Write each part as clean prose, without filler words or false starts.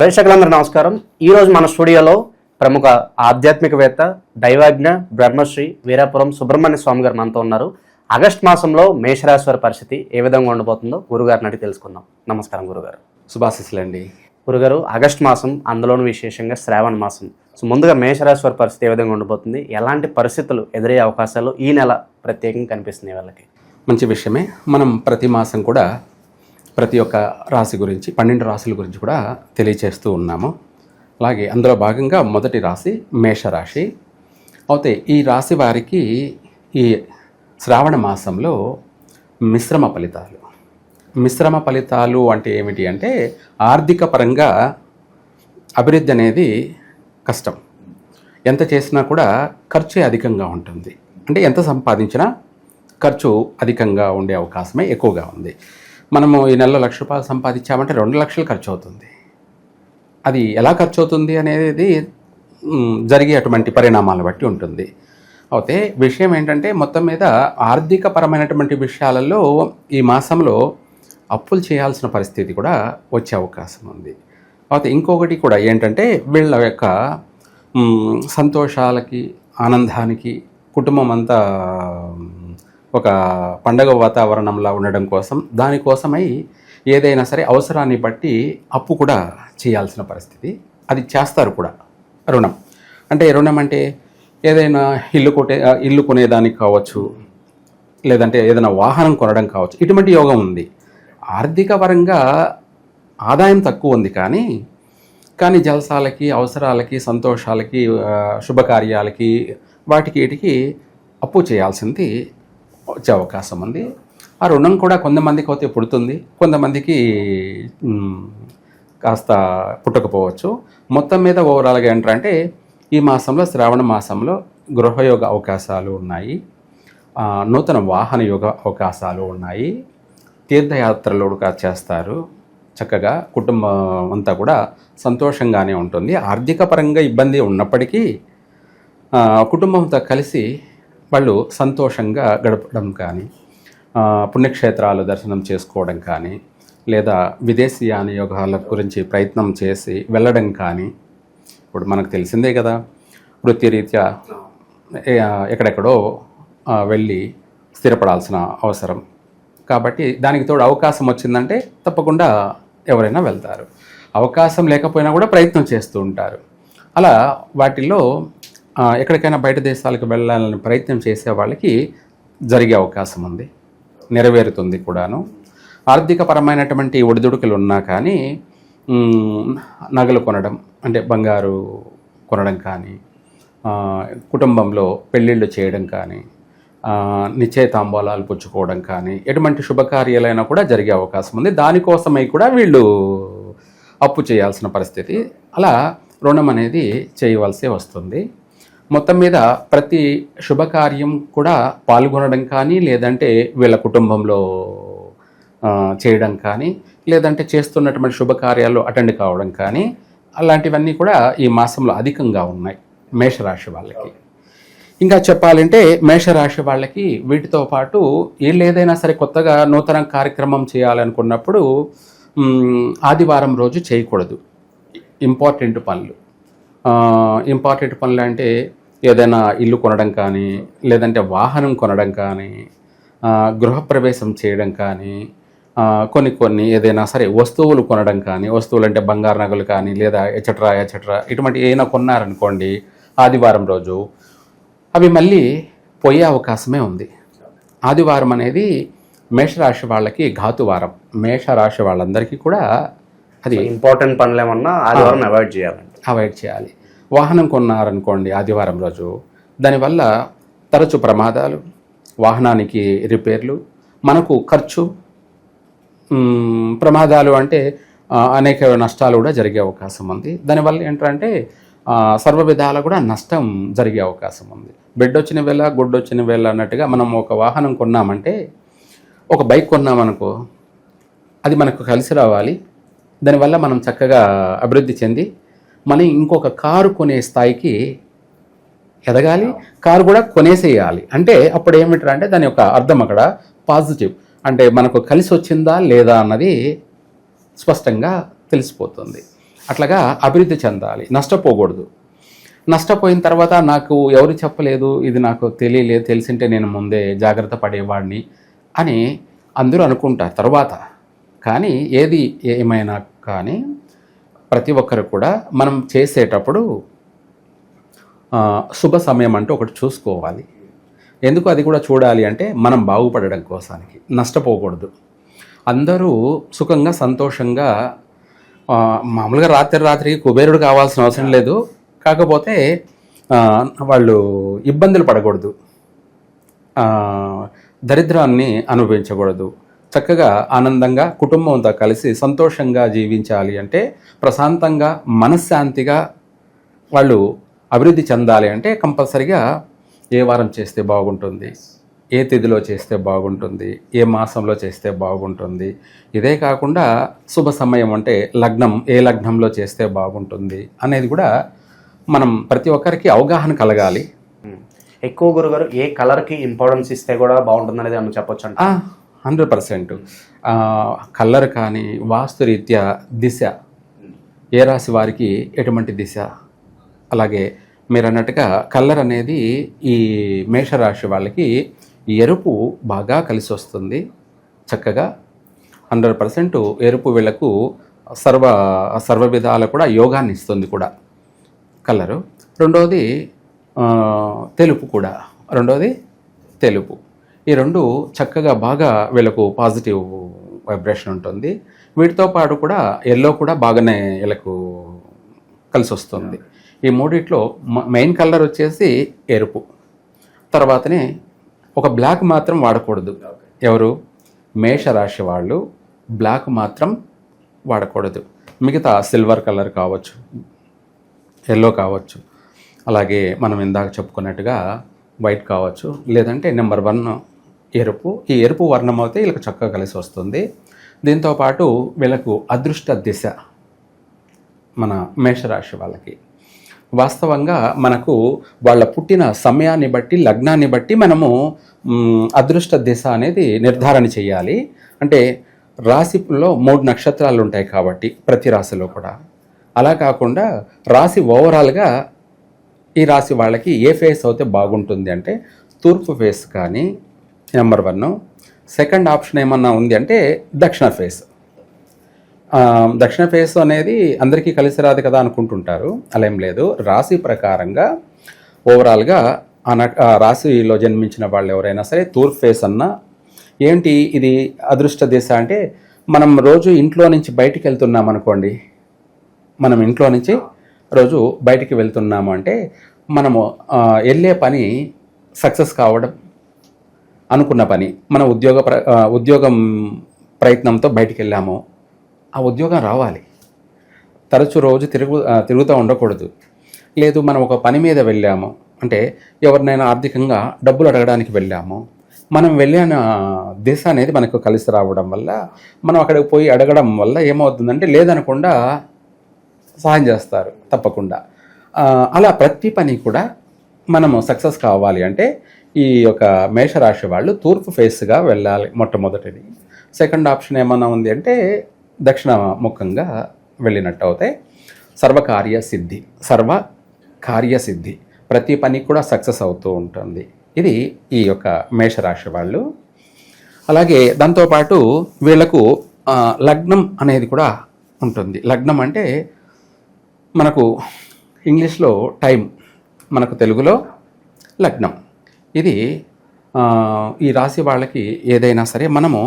ప్రేక్షకులందరూ నమస్కారం. ఈరోజు మన స్టూడియోలో ప్రముఖ ఆధ్యాత్మికవేత్త దైవాజ్ఞ బ్రహ్మశ్రీ వీరాపురం సుబ్రహ్మణ్య స్వామి గారు మనతో ఉన్నారు. ఆగస్టు మాసంలో మేషరాశి వారి పరిస్థితి ఏ విధంగా ఉండబోతుందో గురుగారిని అడిగి తెలుసుకుందాం. నమస్కారం గురుగారు. శుభాశీస్సులండి. గురుగారు, ఆగస్టు మాసం, అందులోనూ విశేషంగా శ్రావణ మాసం. సో ముందుగా మేషరాశి వారి పరిస్థితి ఏ విధంగా ఉండబోతుంది, ఎలాంటి పరిస్థితులు ఎదురయ్యే అవకాశాలు ఈ నెల ప్రత్యేకంగా కనిపిస్తున్నాయి వాళ్ళకి? మంచి విషయమే. మనం ప్రతి మాసం కూడా ప్రతి ఒక్క రాశి గురించి 12 రాశుల గురించి కూడా తెలియచేస్తూ ఉన్నాము. అలాగే అందులో భాగంగా మొదటి రాశి మేషరాశి. అయితే ఈ రాశి వారికి ఈ శ్రావణ మాసంలో మిశ్రమ ఫలితాలు అంటే ఏమిటి అంటే, ఆర్థిక పరంగా అభివృద్ధి అనేది కష్టం. ఎంత చేసినా కూడా ఖర్చే అధికంగా ఉంటుంది. అంటే ఎంత సంపాదించినా ఖర్చు అధికంగా ఉండే అవకాశమే ఎక్కువగా ఉంది. మనము ఈ నెలలో ₹1,00,000 సంపాదించామంటే 2 లక్షలు ఖర్చు అవుతుంది. అది ఎలా ఖర్చు అవుతుంది అనేది జరిగే అటువంటి పరిణామాలను బట్టి ఉంటుంది. అయితే విషయం ఏంటంటే, మొత్తం మీద ఆర్థిక పరమైనటువంటి విషయాలలో ఈ మాసంలో అప్పులు చేయాల్సిన పరిస్థితి కూడా వచ్చే అవకాశం ఉంది. అయితే ఇంకొకటి కూడా ఏంటంటే, వీళ్ళ యొక్క సంతోషాలకి, ఆనందానికి, కుటుంబం అంతా ఒక పండగ వాతావరణంలో ఉండడం కోసం, దానికోసమై ఏదైనా సరే అవసరాన్ని బట్టి అప్పు కూడా చేయాల్సిన పరిస్థితి. అది చేస్తారు కూడా. రుణం అంటే ఏదైనా ఇల్లు కొనేదానికి కావచ్చు, లేదంటే ఏదైనా వాహనం కొనడం కావచ్చు. ఇటువంటి యోగం ఉంది. ఆర్థిక పరంగా ఆదాయం తక్కువ ఉంది, కానీ జలసాలకి, అవసరాలకి, సంతోషాలకి, శుభకార్యాలకి, వీటికి అప్పు చేయాల్సింది వచ్చే అవకాశం ఉంది. ఆ రుణం కూడా కొంతమందికి అయితే పుడుతుంది, కొంతమందికి కాస్త పుట్టకపోవచ్చు. మొత్తం మీద ఓవరాల్గా ఏంటంటే, ఈ మాసంలో శ్రావణ మాసంలో గృహయోగ అవకాశాలు ఉన్నాయి, నూతన వాహన యోగ అవకాశాలు ఉన్నాయి, తీర్థయాత్రలు కూడా చేస్తారు. చక్కగా కుటుంబం అంతా కూడా సంతోషంగానే ఉంటుంది. ఆర్థిక పరంగా ఇబ్బంది ఉన్నప్పటికీ కుటుంబంతో కలిసి వాళ్ళు సంతోషంగా గడపడం కానీ, పుణ్యక్షేత్రాలు దర్శనం చేసుకోవడం కానీ, లేదా విదేశీయాన యోగాల గురించి ప్రయత్నం చేసి వెళ్ళడం కానీ. ఇప్పుడు మనకు తెలిసిందే కదా, వృత్తిరీత్యా ఎక్కడెక్కడో వెళ్ళి స్థిరపడాల్సిన అవసరం. కాబట్టి దానికి తోడు అవకాశం వచ్చిందంటే తప్పకుండా ఎవరైనా వెళ్తారు. అవకాశం లేకపోయినా కూడా ప్రయత్నం చేస్తూ ఉంటారు. అలా వాటిల్లో ఎక్కడికైనా బయట దేశాలకు వెళ్ళాలని ప్రయత్నం చేసే వాళ్ళకి జరిగే అవకాశం ఉంది, నెరవేరుతుంది కూడాను. ఆర్థిక పరమైనటువంటి ఒడిదుడుకులు ఉన్నా కానీ నగలు కొనడం, అంటే బంగారు కొనడం కానీ, కుటుంబంలో పెళ్ళిళ్ళు చేయడం కానీ, నిశ్చయితాంబూలాలు పుచ్చుకోవడం కానీ, ఎటువంటి శుభకార్యాలైనా కూడా జరిగే అవకాశం ఉంది. దానికోసమై కూడా వీళ్ళు అప్పు చేయాల్సిన పరిస్థితి, అలా రుణం అనేది చేయవలసి వస్తుంది. మొత్తం మీద ప్రతి శుభకార్యం కూడా పాల్గొనడం కానీ, లేదంటే వీళ్ళ కుటుంబంలో చేయడం కానీ, లేదంటే చేస్తున్నటువంటి శుభకార్యాలు అటెండ్ కావడం కానీ, అలాంటివన్నీ కూడా ఈ మాసంలో అధికంగా ఉన్నాయి మేషరాశి వాళ్ళకి. ఇంకా చెప్పాలంటే మేషరాశి వాళ్ళకి వీటితో పాటు వీళ్ళు ఏదైనా సరే కొత్తగా నూతన కార్యక్రమం చేయాలనుకున్నప్పుడు ఆదివారం రోజు చేయకూడదు. ఇంపార్టెంట్ పనులు అంటే ఏదైనా ఇల్లు కొనడం కానీ, లేదంటే వాహనం కొనడం కానీ, గృహప్రవేశం చేయడం కానీ, కొన్ని ఏదైనా సరే వస్తువులు కొనడం కానీ, వస్తువులు అంటే బంగారు నగలు కానీ, లేదా ఎచట్రా ఇటువంటి ఏమైనా కొన్నారనుకోండి ఆదివారం రోజు, అవి మళ్ళీ పోయే అవకాశమే ఉంది. ఆదివారం అనేది మేషరాశి వాళ్ళకి ఘాతువారం. మేషరాశి వాళ్ళందరికీ కూడా అది ఇంపార్టెంట్ పనులు ఏమన్నా ఆదివారం అవాయిడ్ చేయాలి. వాహనం కొన్నారనుకోండి ఆదివారం రోజు, దానివల్ల తరచు ప్రమాదాలు, వాహనానికి రిపేర్లు, మనకు ఖర్చు, ప్రమాదాలు అంటే అనేక నష్టాలు కూడా జరిగే అవకాశం ఉంది. దానివల్ల ఏంటంటే సర్వ విధాల కూడా నష్టం జరిగే అవకాశం ఉంది. బెడ్ వచ్చిన వేళ గుడ్డొచ్చిన వేళ అన్నట్టుగా మనం ఒక వాహనం కొన్నామంటే, ఒక బైక్ కొన్నామనుకో, అది మనకు కలిసి రావాలి. దానివల్ల మనం చక్కగా అభివృద్ధి చెంది మనం ఇంకొక కారు కొనే స్థాయికి ఎదగాలి. కారు కూడా కొనేసేయాలి. అంటే అప్పుడు ఏమిటంటే దాని యొక్క అర్థం అక్కడ పాజిటివ్, అంటే మనకు కలిసి వచ్చిందా లేదా అన్నది స్పష్టంగా తెలిసిపోతుంది. అట్లాగా అభివృద్ధి చెందాలి, నష్టపోకూడదు. నష్టపోయిన తర్వాత నాకు ఎవరు చెప్పలేదు, ఇది నాకు తెలియలేదు, తెలిసింటే నేను ముందే జాగ్రత్త పడేవాడిని అని అందరూ అనుకుంటారు తర్వాత. కానీ ఏది ఏమైనా కానీ ప్రతి ఒక్కరు కూడా మనం చేసేటప్పుడు శుభ సమయం అంటూ ఒకటి చూసుకోవాలి. ఎందుకు అది కూడా చూడాలి అంటే మనం బాగుపడడం కోసానికి, నష్టపోకూడదు. అందరూ సుఖంగా సంతోషంగా మామూలుగా రాత్రికి కుబేరుడు కావాల్సిన అవసరం లేదు, కాకపోతే వాళ్ళు ఇబ్బందులు పడకూడదు, దరిద్రాన్ని అనుభవించకూడదు. చక్కగా ఆనందంగా కుటుంబంతో కలిసి సంతోషంగా జీవించాలి అంటే, ప్రశాంతంగా మనశ్శాంతిగా వాళ్ళు అభివృద్ధి చెందాలి అంటే కంపల్సరిగా ఏ వారం చేస్తే బాగుంటుంది, ఏ తిథిలో చేస్తే బాగుంటుంది, ఏ మాసంలో చేస్తే బాగుంటుంది. ఇదే కాకుండా శుభ సమయం అంటే లగ్నం, ఏ లగ్నంలో చేస్తే బాగుంటుంది అనేది కూడా మనం ప్రతి ఒక్కరికి అవగాహన కలగాలి. ఎక్కువ గురుగారు ఏ కలర్కి ఇంపార్టెన్స్ ఇస్తే కూడా బాగుంటుంది అనేది ఏమన్నా చెప్పొచ్చు అంటే 100%. కలర్ కానీ వాస్తురీత్యా దిశ, ఏ రాశి వారికి ఎటువంటి దిశ, అలాగే మీరు అన్నట్టుగా కలర్ అనేది ఈ మేషరాశి వాళ్ళకి ఎరుపు బాగా కలిసి వస్తుంది. చక్కగా 100% ఎరుపు వీళ్ళకు సర్వ విధాల కూడా యోగాన్ని ఇస్తుంది కూడా కలరు. రెండవది తెలుపు కూడా, తెలుపు. ఈ రెండు చక్కగా బాగా వీళ్ళకు పాజిటివ్ వైబ్రేషన్ ఉంటుంది. వీటితో పాటు కూడా ఎల్లో కూడా బాగానే వీళ్ళకు కలిసి వస్తుంది. ఈ మూడిట్లో మెయిన్ కలర్ వచ్చేసి ఎరుపు. తర్వాతనే ఒక బ్లాక్ మాత్రం వాడకూడదు. ఎవరు? మేషరాశి వాళ్ళు బ్లాక్ మాత్రం వాడకూడదు. మిగతా సిల్వర్ కలర్ కావచ్చు, ఎల్లో కావచ్చు, అలాగే మనం ఇందాక చెప్పుకున్నట్టుగా వైట్ కావచ్చు, లేదంటే నెంబర్ 1 ఎరుపు. ఈ ఎరుపు వర్ణం అయితే వీళ్ళకి చక్కగా కలిసి వస్తుంది. దీంతోపాటు వీళ్ళకు అదృష్ట దిశ మన మేషరాశి వాళ్ళకి వాస్తవంగా మనకు వాళ్ళ పుట్టిన సమయాన్ని బట్టి, లగ్నాన్ని బట్టి మనము అదృష్ట దిశ అనేది నిర్ధారణ చేయాలి. అంటే రాశిలో 3 నక్షత్రాలు ఉంటాయి కాబట్టి ప్రతి రాశిలో కూడా. అలా కాకుండా రాశి ఓవరాల్గా ఈ రాశి వాళ్ళకి ఏ ఫేస్ అయితే బాగుంటుంది అంటే తూర్పు ఫేస్ కానీ నెంబర్ 1. సెకండ్ ఆప్షన్ ఏమన్నా ఉంది అంటే దక్షిణ ఫేస్. దక్షిణ ఫేస్ అనేది అందరికీ కలిసి రాదు కదా అనుకుంటుంటారు. అలా ఏం లేదు. రాశి ప్రకారంగా ఓవరాల్గా రాశిలో జన్మించిన వాళ్ళు ఎవరైనా సరే తూర్పు ఫేస్ అన్నా ఏంటి ఇది అదృష్ట దిశ అంటే, మనం రోజు ఇంట్లో నుంచి బయటికి వెళ్తున్నాం అనుకోండి, మనం ఇంట్లో నుంచి రోజు బయటికి వెళ్తున్నాము అంటే మనము వెళ్ళే పని సక్సెస్ కావడం, అనుకున్న పని, మన ఉద్యోగం ప్రయత్నంతో బయటికి వెళ్ళాము, ఆ ఉద్యోగం రావాలి. తరచు రోజు తిరుగుతూ ఉండకూడదు. లేదు మనం ఒక పని మీద వెళ్ళాము అంటే ఎవరినైనా ఆర్థికంగా డబ్బులు అడగడానికి వెళ్ళాము, మనం వెళ్ళిన దిశ అనేది మనకు కలిసి రావడం వల్ల మనం అక్కడికి పోయి అడగడం వల్ల ఏమవుతుందంటే లేదనకుండా సహాయం చేస్తారు తప్పకుండా. అలా ప్రతి పని కూడా మనము సక్సెస్ కావాలి అంటే ఈ యొక్క మేషరాశి వాళ్ళు తూర్పు ఫేస్గా వెళ్ళాలి మొట్టమొదటిది. సెకండ్ ఆప్షన్ ఏమన్నా ఉంది అంటే దక్షిణ ముఖంగా వెళ్ళినట్టు అవుతాయి. సర్వకార్యసిద్ధి, ప్రతి పని కూడా సక్సెస్ అవుతూ ఉంటుంది. ఇది ఈ యొక్క మేషరాశి వాళ్ళు. అలాగే దాంతోపాటు వీళ్ళకు లగ్నం అనేది కూడా ఉంటుంది. లగ్నం అంటే మనకు ఇంగ్లీష్లో టైం, మనకు తెలుగులో లగ్నం. ఇది ఈ రాశి వాళ్ళకి ఏదైనా సరే మనము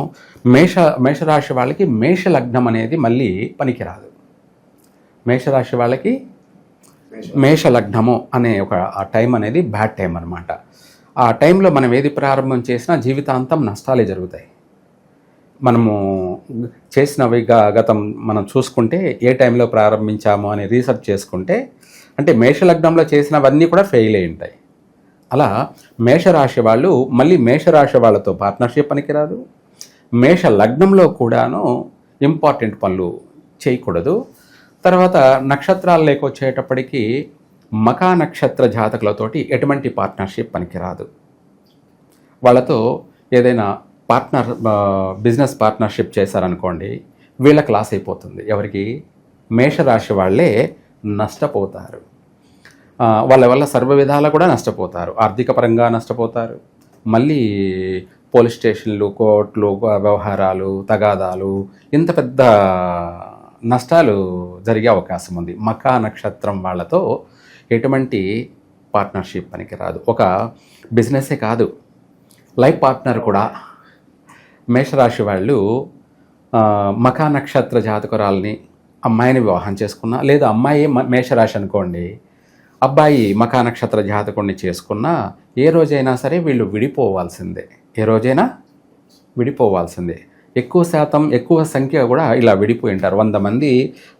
మేషరాశి వాళ్ళకి మేష లగ్నం అనేది మళ్ళీ పనికిరాదు. మేషరాశి వాళ్ళకి మేష లగ్నము అనే ఒక ఆ టైం అనేది బ్యాడ్ టైం అనమాట. ఆ టైంలో మనం ఏది ప్రారంభం చేసినా జీవితాంతం నష్టాలే జరుగుతాయి. మనము చేసినవి గతం మనం చూసుకుంటే ఏ టైంలో ప్రారంభించాము అని రీసెర్చ్ చేసుకుంటే అంటే మేషలగ్నంలో చేసినవన్నీ కూడా ఫెయిల్ అయి ఉంటాయి. అలా మేషరాశి వాళ్ళు మళ్ళీ మేషరాశి వాళ్ళతో పార్ట్నర్షిప్ పనికిరాదు. మేష లగ్నంలో కూడాను ఇంపార్టెంట్ పనులు చేయకూడదు. తర్వాత నక్షత్రాలు లేకొచ్చేటప్పటికీ మకా నక్షత్ర జాతకులతోటి ఎటువంటి పార్ట్నర్షిప్ పనికిరాదు. వాళ్ళతో ఏదైనా బిజినెస్ పార్ట్నర్షిప్ చేశారనుకోండి, వీళ్ళకి లాస్ అయిపోతుంది. ఎవరికి? మేషరాశి వాళ్ళే నష్టపోతారు. వాళ్ళ వల్ల సర్వ విధాలా కూడా నష్టపోతారు. ఆర్థిక పరంగా నష్టపోతారు. మళ్ళీ పోలీస్ స్టేషన్లు, కోర్టులు, వ్యవహారాలు, తగాదాలు, ఇంత పెద్ద నష్టాలు జరిగే అవకాశం ఉంది. మకా నక్షత్రం వాళ్ళతో ఎటువంటి పార్ట్నర్షిప్ పనికిరాదు. ఒక బిజినెసే కాదు, లైఫ్ పార్ట్నర్ కూడా. మేషరాశి వాళ్ళు మకా నక్షత్ర జాతకురాల్ని అమ్మాయిని వివాహం చేసుకున్నా, లేదా అమ్మాయి మేషరాశి అనుకోండి, అబ్బాయి మకా నక్షత్ర జాతకుడిని చేసుకున్నా ఏ రోజైనా సరే వీళ్ళు విడిపోవాల్సిందే. ఏ రోజైనా విడిపోవాల్సిందే. ఎక్కువ సంఖ్య కూడా ఇలా విడిపోయి ఉంటారు. 100 మంది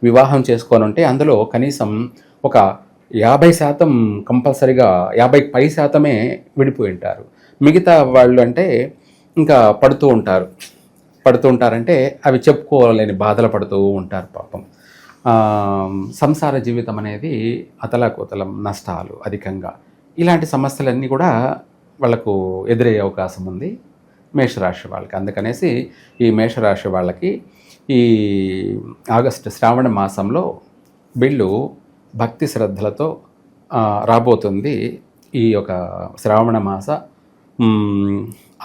వివాహం చేసుకొని ఉంటే అందులో కనీసం ఒక 50% కంపల్సరీగా 50% విడిపోయి ఉంటారు. మిగతా వాళ్ళు అంటే ఇంకా పడుతూ ఉంటారంటే అవి చెప్పుకోలేని బాధలు పడుతూ ఉంటారు పాపం. సంసార జీవితం అనేది అతలాకుతలం, నష్టాలు అధికంగా, ఇలాంటి సమస్యలన్నీ కూడా వాళ్ళకు ఎదురయ్యే అవకాశం ఉంది మేషరాశి వాళ్ళకి. అందుకనేసి ఈ మేషరాశి వాళ్ళకి ఈ ఆగస్టు శ్రావణ మాసంలో వీళ్ళు భక్తి శ్రద్ధలతో రాబోతుంది. ఈ యొక్క శ్రావణ మాస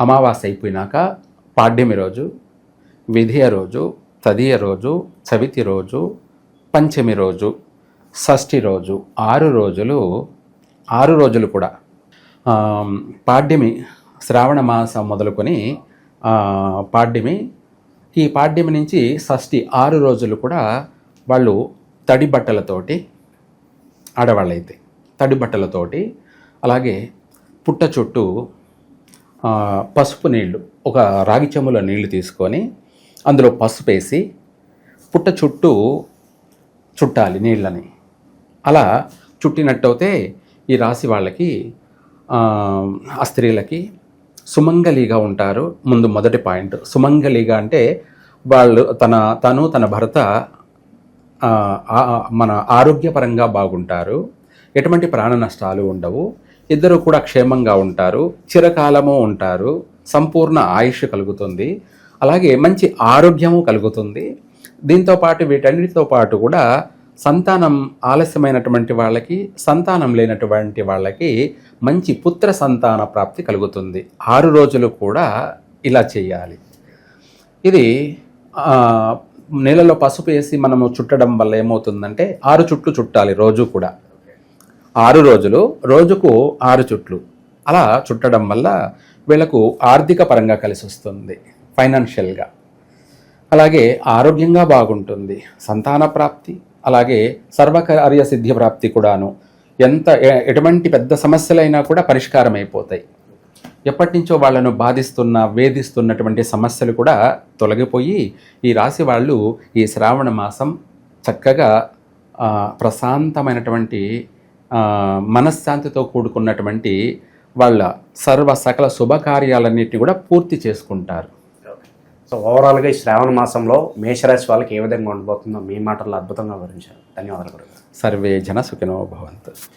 అమావాస్య అయిపోయినాక పాడ్యమి రోజు, విధియ రోజు, తదియ రోజు, చవితి రోజు, పంచమి రోజు, షష్ఠి రోజు, 6 రోజులు కూడా పాడ్యమి, శ్రావణ మాసం మొదలుకొని పాడ్యమి, ఈ పాడ్యమి నుంచి షష్ఠి 6 రోజులు కూడా వాళ్ళు తడి బట్టలతోటి, ఆడవాళ్ళైతే తడి బట్టలతోటి, అలాగే పుట్ట చుట్టూ పసుపు నీళ్లు, ఒక రాగి చెంబులో నీళ్లు తీసుకొని అందులో పసుపు వేసి పుట్ట చుట్టూ చుట్టాలి నీళ్ళని. అలా చుట్టినట్టయితే ఈ రాశి వాళ్ళకి, ఆ స్త్రీలకి సుమంగళిగా ఉంటారు. మొదటి పాయింట్ సుమంగళిగా అంటే వాళ్ళు తన భర్త మన ఆరోగ్యపరంగా బాగుంటారు, ఎటువంటి ప్రాణ నష్టాలు ఉండవు, ఇద్దరు కూడా క్షేమంగా ఉంటారు, చిరకాలము ఉంటారు, సంపూర్ణ ఆయుష్ కలుగుతుంది, అలాగే మంచి ఆరోగ్యము కలుగుతుంది. దీంతోపాటు వీటన్నిటితో పాటు కూడా సంతానం ఆలస్యమైనటువంటి వాళ్ళకి, సంతానం లేనటువంటి వాళ్ళకి మంచి పుత్ర సంతాన ప్రాప్తి కలుగుతుంది. 6 రోజులు కూడా ఇలా చేయాలి. ఇది నీళ్ళలో పసుపు వేసి మనము చుట్టడం వల్ల ఏమవుతుందంటే 6 చుట్లు చుట్టాలి రోజు కూడా. 6 రోజులు, రోజుకు 6 చుట్లు అలా చుట్టడం వల్ల వీళ్ళకు ఆర్థిక పరంగా కలిసి వస్తుంది, ఫైనాన్షియల్గా. అలాగే ఆరోగ్యంగా బాగుంటుంది, సంతాన ప్రాప్తి, అలాగే సర్వకార్య సిద్ధి ప్రాప్తి కూడాను. ఎటువంటి పెద్ద సమస్యలైనా కూడా పరిష్కారం అయిపోతాయి. ఎప్పటి నుంచో వాళ్ళను వేధిస్తున్నటువంటి సమస్యలు కూడా తొలగిపోయి ఈ రాశి వాళ్ళు ఈ శ్రావణ మాసం చక్కగా ప్రశాంతమైనటువంటి మనశ్శాంతితో కూడుకున్నటువంటి వాళ్ళ సకల శుభకార్యాలన్నింటినీ కూడా పూర్తి చేసుకుంటారు. సో ఓవరాల్గా ఈ శ్రావణ మాసంలో మేషరాశి వాళ్ళకి ఏ విధంగా ఉండబోతుందో మీ మాటల్లో అద్భుతంగా వివరించారు. ధన్యవాదాలు గురుగారు. సర్వే జన సుఖినో భవంతు.